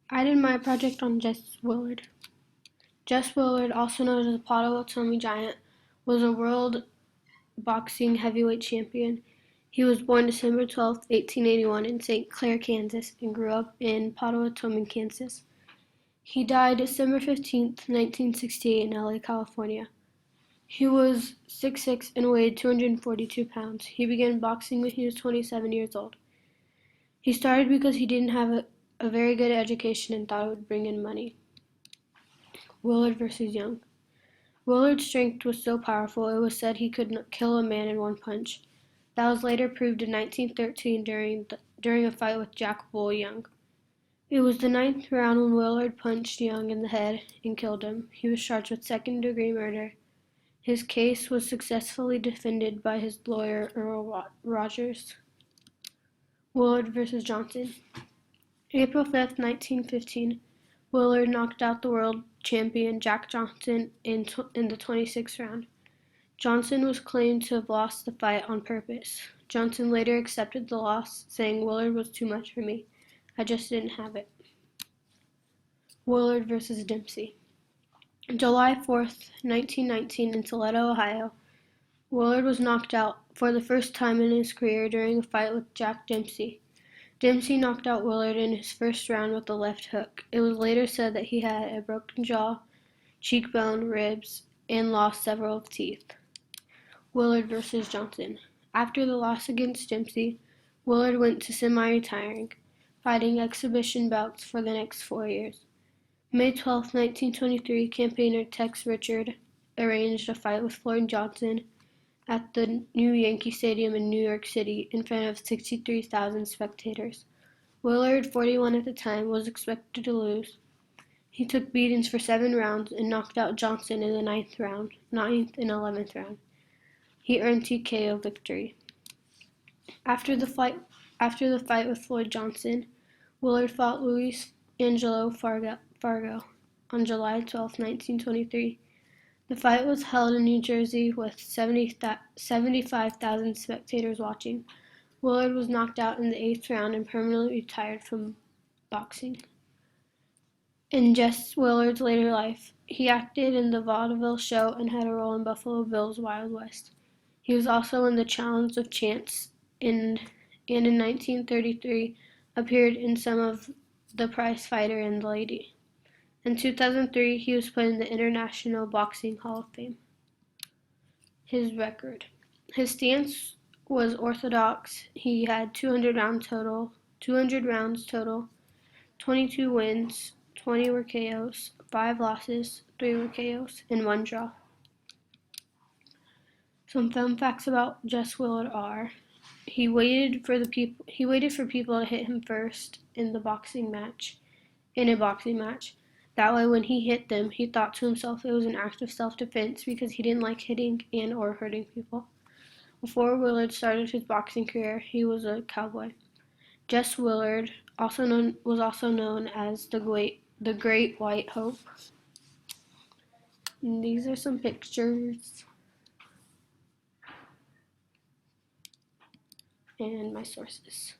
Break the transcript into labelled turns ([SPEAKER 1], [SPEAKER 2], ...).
[SPEAKER 1] I did my project on Jess Willard. Jess Willard, also known as the Potawatomi Giant, was a world boxing heavyweight champion. He was born December 12, 1881 in St. Clair, Kansas, and grew up in Potawatomi, Kansas. He died December 15, 1968 in LA, California. He was 6'6" and weighed 242 pounds. He began boxing when he was 27 years old. He started because he didn't have a very good education and thought it would bring in money. Willard versus Young. Willard's strength was so powerful it was said he could kill a man in one punch. That was later proved in 1913 during a fight with Jack Bull Young. It was the ninth round when Willard punched Young in the head and killed him. He was charged with second-degree murder. His case was successfully defended by his lawyer, Earl Rogers. Willard versus Johnson. April 5, 1915, Willard knocked out the world champion Jack Johnson in the 26th round. Johnson was claimed to have lost the fight on purpose. Johnson later accepted the loss, saying, "Willard was too much for me. I just didn't have it." Willard versus Dempsey. July 4th, 1919, in Toledo, Ohio, Willard was knocked out for the first time in his career during a fight with Jack Dempsey. Dempsey knocked out Willard in his first round with a left hook. It was later said that he had a broken jaw, cheekbone, ribs, and lost several teeth. Willard versus Johnson. After the loss against Dempsey, Willard went to semi-retiring, fighting exhibition bouts for the next 4 years. May 12, 1923, campaigner Tex Richard arranged a fight with Floyd Johnson at the new Yankee Stadium in New York City in front of 63,000 spectators. Willard, 41 at the time, was expected to lose. He took beatings for 7 rounds and knocked out Johnson in the 9th and 11th round. He earned TKO victory. After the fight with Floyd Johnson, Willard fought Luis Angelo Fargo on July 12, 1923. The fight was held in New Jersey with 75,000 spectators watching. Willard was knocked out in the 8th round and permanently retired from boxing. In Jess Willard's later life, he acted in the vaudeville show and had a role in Buffalo Bill's Wild West. He was also in The Challenge of Chance and in 1933 appeared in some of The Prize Fighter and The Lady. In 2003, he was put in the International Boxing Hall of Fame. His record. His stance was orthodox. He had 200 rounds total, 22 wins, 20 were KOs, 5 losses, 3 were KOs, and 1 draw. Some fun facts about Jess Willard are: he waited for people to hit him first in a boxing match. That way, when he hit them, he thought to himself it was an act of self-defense because he didn't like hitting and or hurting people. Before Willard started his boxing career, he was a cowboy. Jess Willard was also known as the Great White Hope. And these are some pictures and my sources.